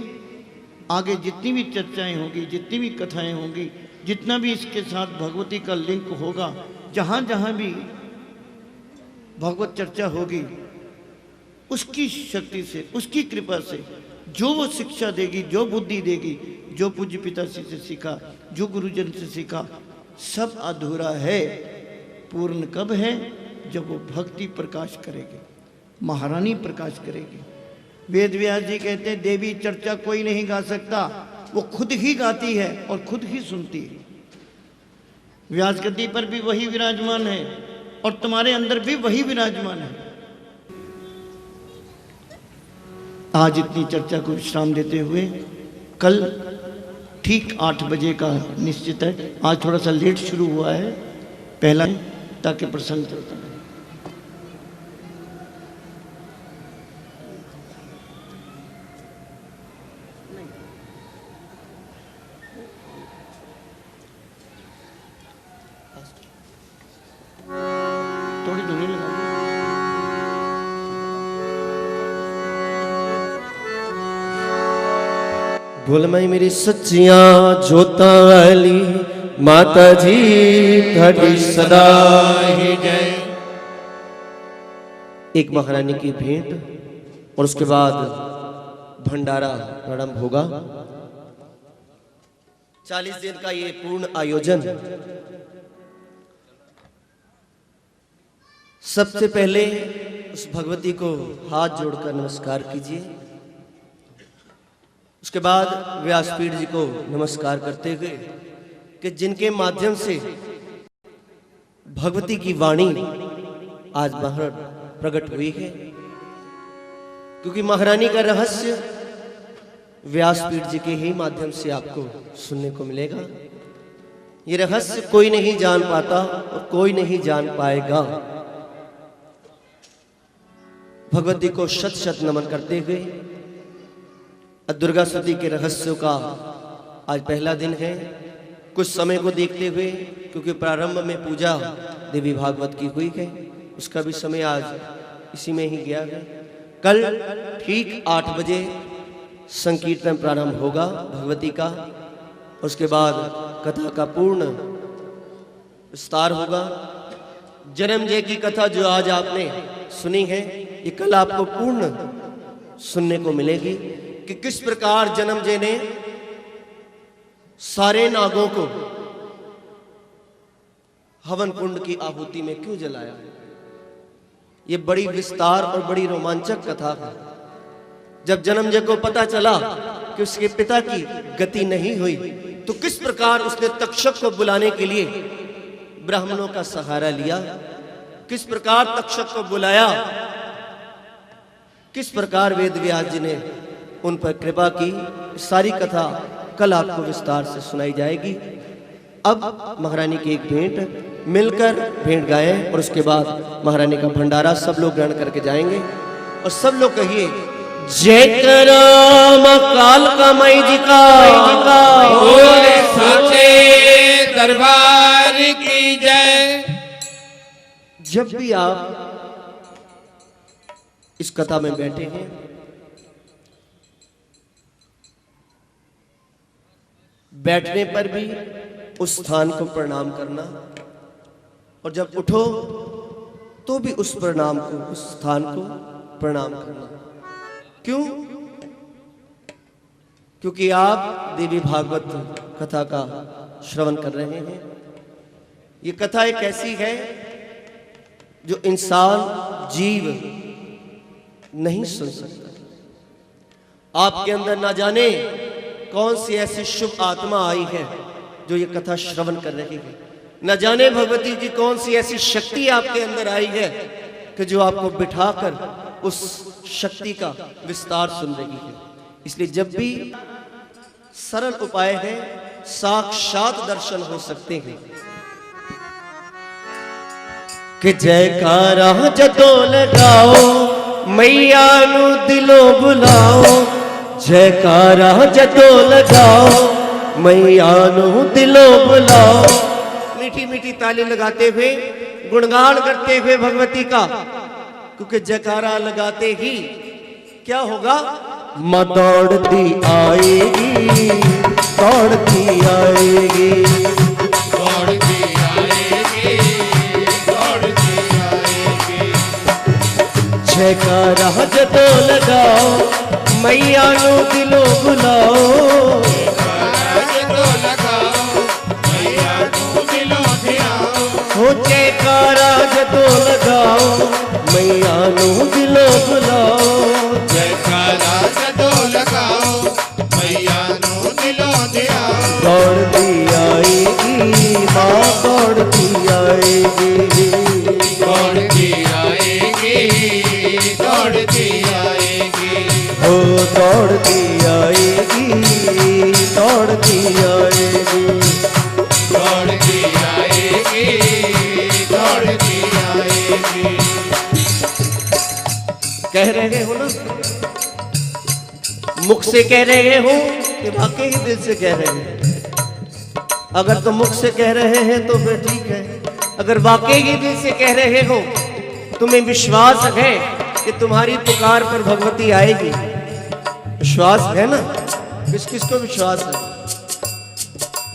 आगे जितनी भी चर्चाएं होंगी, जितनी भी कथाएं होंगी, जितना भी इसके साथ भगवती का लिंक होगा, जहाँ जहाँ भी भगवत चर्चा होगी, उसकी शक्ति से, उसकी कृपा से जो वो शिक्षा देगी, जो बुद्धि देगी, जो पूज्य पिताश्री से सीखा, जो गुरुजन से सीखा, सब अधूरा है। पूर्ण कब है? जब वो भक्ति प्रकाश करेगी, महारानी प्रकाश करेगी। वेद व्यास जी कहते हैं देवी चर्चा कोई नहीं गा सकता, वो खुद ही गाती है और खुद ही सुनती है। व्यास गद्दी पर भी वही विराजमान है और तुम्हारे अंदर भी वही विराजमान है। आज इतनी चर्चा को विश्राम देते हुए कल ठीक 8 बजे का निश्चित है। आज थोड़ा सा लेट शुरू हुआ है पहला, ताकि प्रसंग चलता है। थोड़ी धुनी लगा बोलमई मेरी सच्चियां जोतां वाली माता जी थड़ी सदा ही जय। एक महारानी की भेंट और उसके बाद भंडारा प्रारंभ होगा। 40 दिन का ये पूर्ण आयोजन। सबसे पहले उस भगवती को हाथ जोड़कर नमस्कार कीजिए। उसके बाद व्यासपीठ जी को नमस्कार करते हुए कि जिनके माध्यम से भगवती की वाणी आज बाहर प्रकट हुई है, क्योंकि महारानी का रहस्य व्यासपीठ जी के ही माध्यम से आपको सुनने को मिलेगा। ये रहस्य कोई नहीं जान पाता और कोई नहीं जान पाएगा। भगवती को शत शत नमन करते हुए दुर्गा स्तुति के रहस्यों का आज पहला दिन है। कुछ समय को देखते हुए, क्योंकि प्रारंभ में पूजा देवी भागवत की हुई है, उसका भी समय आज इसी में ही गया है। कल ठीक 8 बजे संकीर्तन प्रारंभ होगा भगवती का। उसके बाद कथा का पूर्ण विस्तार होगा। जन्मजय की कथा जो आज आपने सुनी है, ये कल आपको पूर्ण सुनने को मिलेगी कि किस प्रकार जन्मजय ने सारे नागों को हवन कुंड की आहुति में क्यों जलाया। ये बड़ी विस्तार और बड़ी रोमांचक कथा है। जब जन्मजय को पता चला कि उसके पिता की गति नहीं हुई, तो किस प्रकार उसने तक्षक को बुलाने के लिए ब्राह्मणों का सहारा लिया, किस प्रकार तक्षक को बुलाया, किस प्रकार वेद व्यास जी ने उन पर कृपा की। सारी कथा कल आपको विस्तार से सुनाई जाएगी। अब महारानी की एक भेंट, मिलकर भेंट गाएं और उसके बाद महारानी का भंडारा सब लोग ग्रहण करके जाएंगे। और सब लोग कहिए जय कराम काल का मई जी का, बोले सच्चे दरबार की जय। जब भी आप इस कथा में बैठे हैं, बैठने पर भी उस स्थान को प्रणाम करना, और जब उठो तो भी उस प्रणाम को, उस स्थान को प्रणाम करना। क्यों? क्योंकि आप देवी भागवत कथा का श्रवण कर रहे हैं। ये कथा एक ऐसी है जो इंसान जीव नहीं सुन सकता। आपके अंदर ना जाने कौन सी ऐसी शुभ आत्मा आई है जो ये कथा श्रवण कर रही है। न जाने भगवती की कौन सी ऐसी शक्ति आपके अंदर आई है कि जो आपको बिठाकर उस शक्ति का विस्तार सुन रही है। इसलिए जब भी सरल उपाय है, साक्षात दर्शन हो सकते हैं। कि जयकारा जदों लगाओ, मैया नू दिलों बुलाओ। जयकारा जदों लगाओ, मैया नू दिलों बुलाओ। मीठी मीठी ताली लगाते हुए, गुणगान करते हुए भगवती का क्योंकि जयकारा लगाते ही क्या होगा? माँ दौड़ती आएगी, दौड़ती आएगी, दौड़ती आएगी, दौड़ती आएगी। जयकारा जदों लगाओ, मैया नू दिलों बुलाओ, जदों लगाओ, मैया नू दिलों धियाओ। हो जयकारा जदों लगाओ, मैया नू दिलों बुलाओ। जयकारा जदों लगाओ, मैया नू दिलों धियाओ। दौड़ती आएगी माँ, दौड़ती आएगी, दौड़ती आएगी, दौड़ती आएगी। हो दौड़ती आएगी, दौड़ती आएगी। दौड़ती आएगी, दौड़ती आएगी। कह रहे हो ना, मुख से कह रहे हो कि वाकई ही दिल से कह रहे हैं? अगर तो मुख से कह रहे हैं तो फिर ठीक है, अगर वाकई ही दिल से कह रहे हो, तुम्हें विश्वास है कि तुम्हारी पुकार पर भगवती आएगी, विश्वास है ना? किस किस को विश्वास है?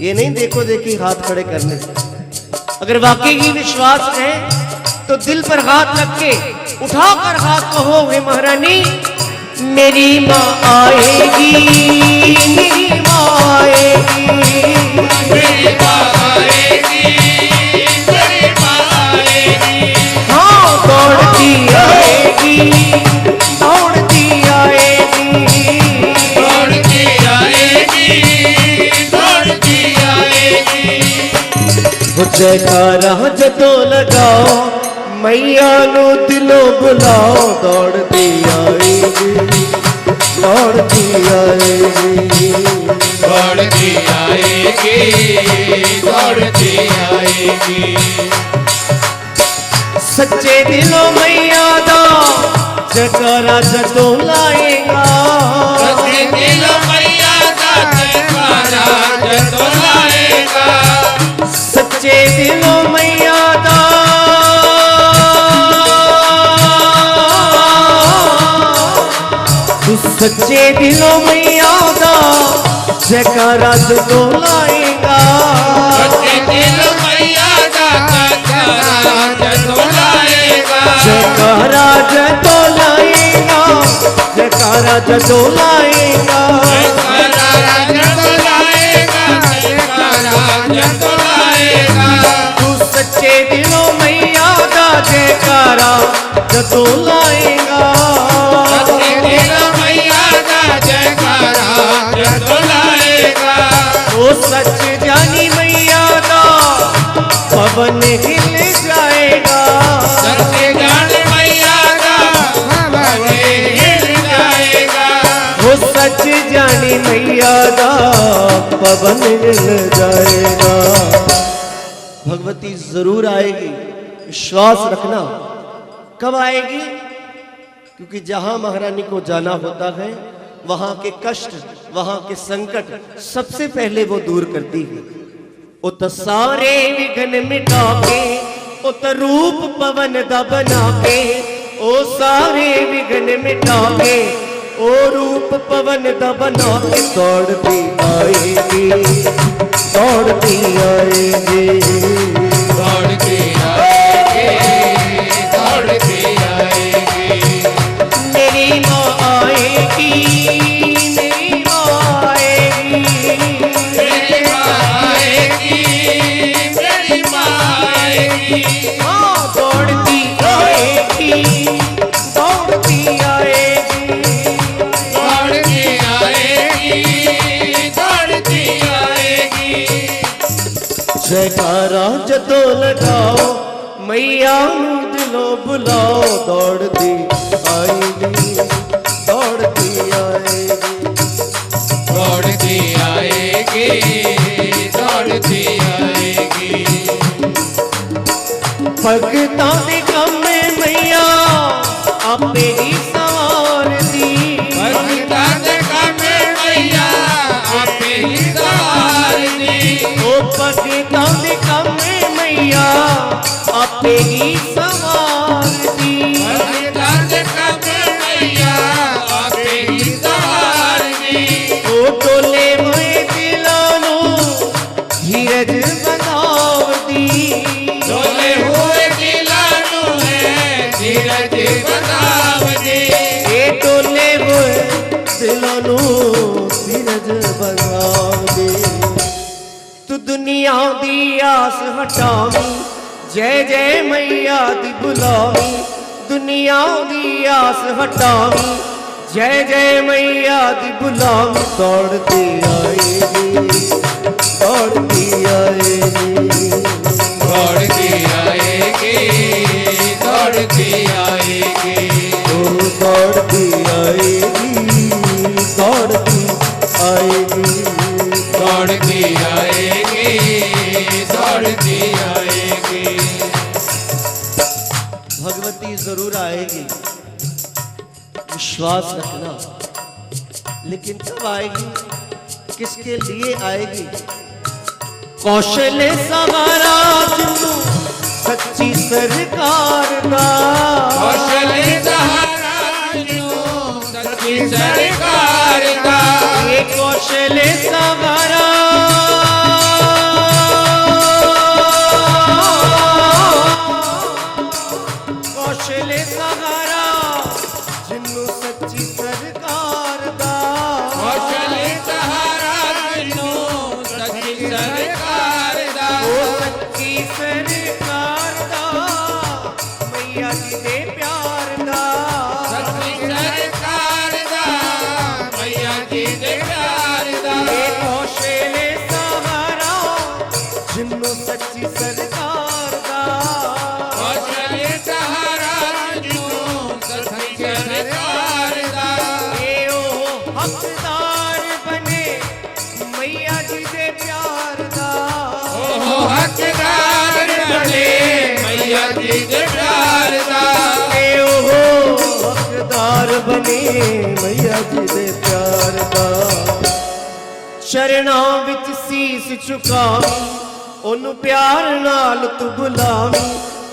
ये नहीं देखो देखी हाथ खड़े करने से। अगर वाकई ही विश्वास है तो दिल पर हाथ रख के उठाकर हाथ कहो, हे महारानी मेरी माँ आएगी, मेरी माँ आएगी, मेरी माँ आएगी, मेरी माँ आएगी। हाँ दौड़ती आएगी, दौड़ती आएगी, दौड़ती आएगी, दौड़ती आएगी। वो जयकारा जदों लगाओ, मैया नू दिलों बुलाओ। दौड़ती आएगी, दौड़ती आएगी, दौड़ती आएगी, दौड़ती आएगी। सच्चे दिलों मैया दा जयकारा जदों लाएगा, सच्चे दिलों मैया दा जयकारा जदों लाएगा। सच्चे दिलों मैया दा सच्चे दिलों मैया दा जयकारा जदों लाएगा। सच्चे दिलों मैया दा जयकारा जदों लाएगा। जयकारा जदों लाएगा, जयकारा जदों लाएगा, जयकारा जदों लाएगा, जयकारा जदों लाएगा। तू सच्चे दिलों मैया दा जयकारा जदों लाएगा। सच्चे दिलों मैया दा जयकारा जदों लाएगा। ओ सच जानी मैया दा पवन हिल जाएगा। सच्चे जाने मैया दा पवन हिल जाएगा। वो सच जानी मैया दा पवन हिल जाएगा। भगवती जरूर आएगी, विश्वास रखना। कब आएगी? क्योंकि जहां महारानी को जाना होता है वहां के कष्ट, वहां के संकट सबसे पहले वो दूर करती है। उत सारे विघ्न मिटा के, उत रूप पवन दा बना के, ओ सारे विघ्न मिटा के, ओ रूप पवन दा बना के। दौड़ती आएगी, दौड़ती आएगी, दौड़ती आएगी, दौड़ती आएगी। मेरी माँ आएगी, मेरी माँ आएगी, मेरी माँ आएगी, मेरी माँ आएगी। हाँ दौड़ती आएगी, दौड़ती आएगी, दौड़ती आएगी, दौड़ती आएगी। जयकारा जदों लगाओ, मैया नू दिलों बुलाओ। दौड़ती आएगी, दौड़ती आएगी, दौड़ती आएगी, दौड़ती आएगी। भगतां दे कम मैया आपे ही सवार दी। भगतां दे कम मैया आपे ही सवार दी। ओ भगतां दे कम मैया आपे ही सवार दी। भगतां डोले हुए दिलों नू धीरज बनावदी, डोले हुए दिलां नू है धीरज बनावदी, ये डोले हुए दिलों नू धीरज बनावदी। तू दुनिया दी आस हटावी, जय जय मैया दी बुलावी, दुनिया दी आस हटावी, जय जय मैया दी बुलावी। दौड़ती आएगी, दौड़ती आएगी, दौड़ती आएगी, दौड़ती आएगी, ओ दौड़ती आएगी, दौड़ती आएगी, दौड़ती आएगी, दौड़ती आएगी। भगवती जरूर आएगी, विश्वास रखना। लेकिन कब आएगी, किसके लिए आएगी? कौशल सवारा जिन्नू सच्ची सरकार दा, कौशल सहारा जो सच्ची सरकार का, ये कौशल सवारा कौशल सहारा जिन्नू सच्ची सरकार दा, कौशल सहारा जो सच्ची सरकार दा, ओ सच्ची सरकार दा, मैया जी दे प्यार दा, सच्ची सरकार दा, मैया जी दे प्यार दा, ये कौशल सहारा जिन्नू सच्ची सरकार दा, कौशल सहारा जो सच्ची सरकार दा, ये ओ हकदार बने मैया जी दे प्यार दा, ओ हकदार बने मैया जी दे प्यार दा, ये ओ हकदार बने मैया जी दे प्यार दा। चरणां विच सीस झुकावी, ओनू प्यार नाल तू बुलावी,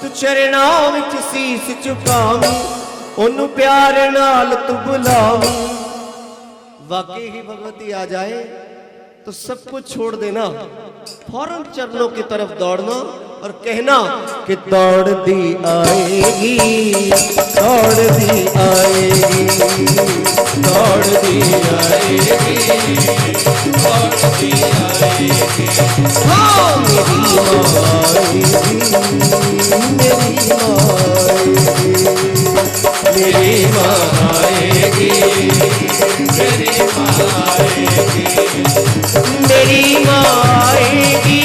तू चरणां विच सीस झुकावी, ओनू प्यार नाल तू बुलावी। वाकई ही भगवती आ जाए तो सब कुछ छोड़ देना, फौरन चरणों की तरफ दौड़ना और कहना कि दौड़ती आएगी, दौड़ती आएगी, दौड़ती आएगी, दौड़ती आएगी, हाँ मेरी माँ आएगी, मेरी माँ आएगी, मेरी माँ आएगी, मेरी माँ आएगी, मेरी माँ आएगी,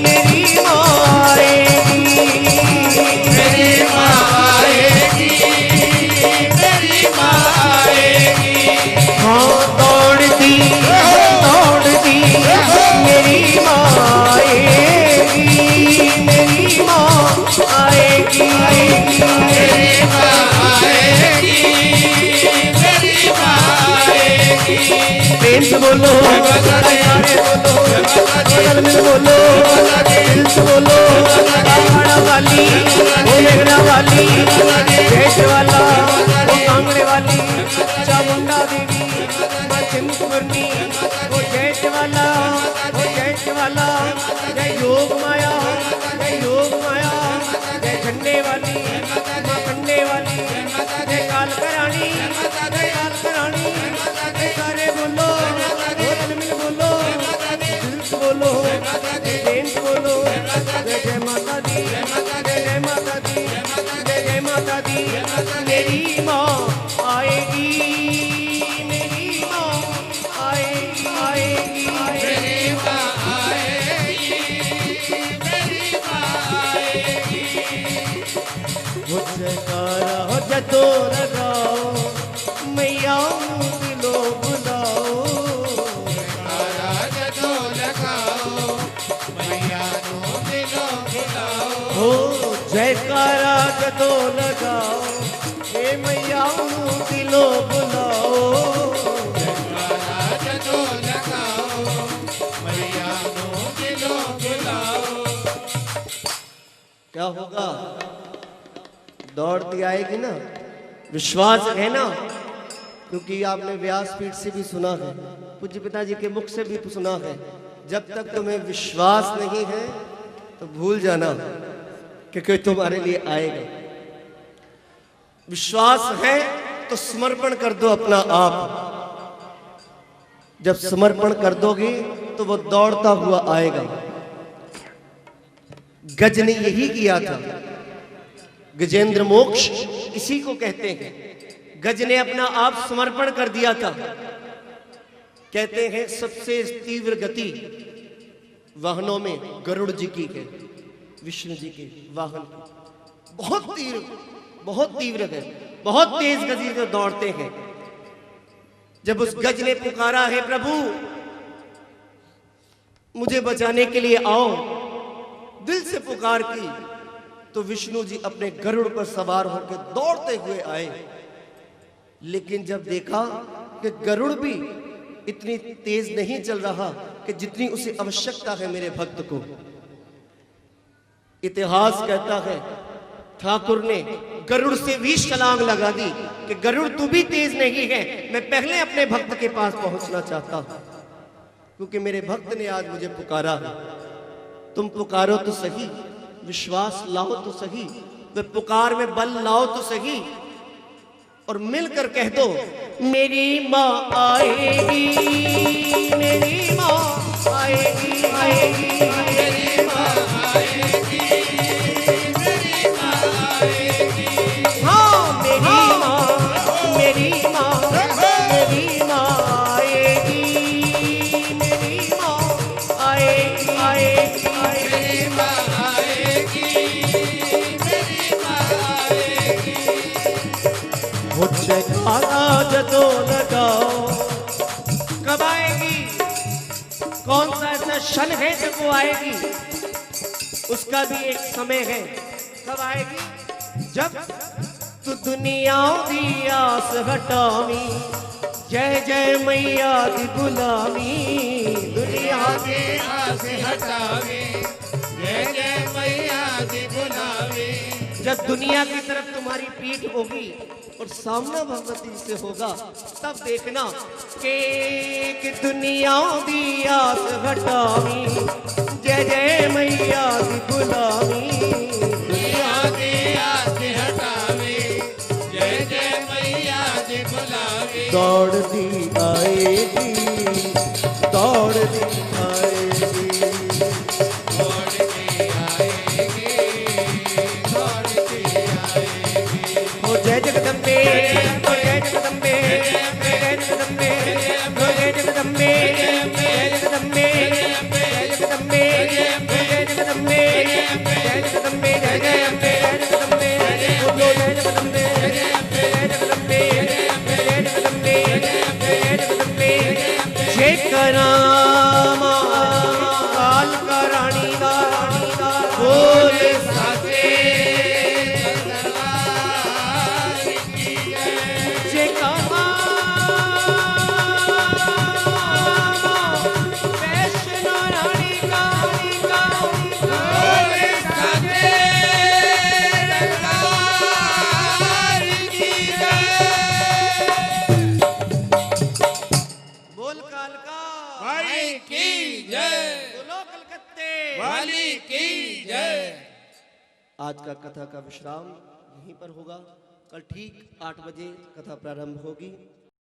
मेरी माँ आएगी, मेरी माँ आएगी, मेरी माँ आएगी, हाँ दौड़ती दौड़ती मेरी माँ आएगी, मेरी माँ आएगी, मेरी माँ आएगी, मेरी माँ आएगी, प्रेम से बोलो, सारे बोलो, बगल में बोलो, दिल से बोलो, बाड़ा वाली, ओ मेघना वाली, देश वाला, ओ कांगड़े वाली, चामुंडा देवी, माँ चिंतपूर्णी, ओ जैश वाला, ओ जैश वाला, जय योग माया, जय योग माया, जय झंडे वाली, माँ कंडे वाली, जय काल करानी, जय काल करानी, जय सारे बोलो, बोल मिल बोलो, दिल से बोलो, प्रेम से बोलो, जय जय माता दी, जय माता दी, जय माता दी। मेरी माँ आएगी, मेरी माँ आएगी, आएगी, मेरी माँ आएगी, मेरी माँ आएगी, हो जयकारा हो जतो लगाओ, मैया दिलो बुलाओ, जयकारा जदों लगाओ, मैया नू दिलों बुलाओ, हो जयकारा जतो लगाओ, हे मैया दिलो बुलाओ, जयकारा जदों लगाओ, मैया नू दिलों बुलाओ। क्या होगा? दौड़ती आएगी ना, विश्वास है ना, क्योंकि आपने व्यासपीठ से भी सुना है, पूज्य पिताजी के मुख से भी सुना है, जब तक तुम्हें विश्वास नहीं है तो भूल जाना कि कोई तुम्हारे लिए आएगा। विश्वास है तो समर्पण कर दो अपना आप। जब समर्पण कर दोगे तो वो दौड़ता हुआ आएगा। गज ने यही किया था। गजेंद्र मोक्ष इसी को कहते हैं। गज ने अपना आप समर्पण कर दिया था। कहते हैं सबसे तीव्र गति वाहनों में गरुड़ जी की है, विष्णु जी के वाहन की। बहुत तीव्र है, बहुत तेज गति से दौड़ते हैं। जब उस गज ने पुकारा है प्रभु मुझे बचाने के लिए आओ, दिल से पुकार की, तो विष्णु जी अपने गरुड़ पर सवार होकर दौड़ते हुए आए। लेकिन जब देखा कि गरुड़ भी इतनी तेज नहीं चल रहा कि जितनी उसे आवश्यकता है मेरे भक्त को, इतिहास कहता है ठाकुर ने गरुड़ से भी छलांग लगा दी कि गरुड़ तू भी तेज नहीं है, मैं पहले अपने भक्त के पास पहुंचना चाहता हूं, क्योंकि मेरे भक्त ने आज मुझे पुकारा है। तुम पुकारो तो सही, विश्वास लाओ तो सही, वे पुकार में बल लाओ तो सही, और मिलकर कह दो मेरी माँ आएगी, मेरी माँ आएगी, आएगी, मेरी माँ आएगी, मेरी माँ आएगी। हाँ मेरी माँ, मेरी माँ, मेरी माँ आएगी, मेरी माँ आएगी, आएगी, मेरी माँ आएगी, मेरी माँ आएगी। मुझसे खाना जतो लगाओ, कब आएगी? कौन सा ऐसा क्षण है जब वो आएगी? उसका भी एक समय है। कब आएगी? जब तू दुनिया दी आस हटावी, जय जय मैया दी गुलामी, दुनिया दी आस हटावी, जय जय मैया दी गुलामी। जब दुनिया की तरफ तुम्हारी पीठ होगी और सामना भगवती से होगा, तब देखना कि दुनिया दी आस हटावी, जय जय मैया दी गुलामी, दुनिया दी आस हटावी, जय जय मैया दी गुलामी। दौड़ती आएगी, दौड़ती आएगी, दौड़ती आएगी, दौड़ती आएगी। ओ जय जगदम्बे, ओ जय जगदम्बे, जय जगदम्बे, ओ जय जगदम्बे, जय जगदम्बे, जय जगदम्बे, जय जगदम्बे, जय जगदम्बे, जय जय अम्बे, जय जगदम्बे, ओ जय जगदम्बे, जय जगदम्बे, जय जगदम्बे, जय जगदम्बे। जय करामा काल का रानी दा, बोले साचे आज का कथा का विश्राम यहीं पर होगा। कल ठीक 8 बजे कथा प्रारंभ होगी।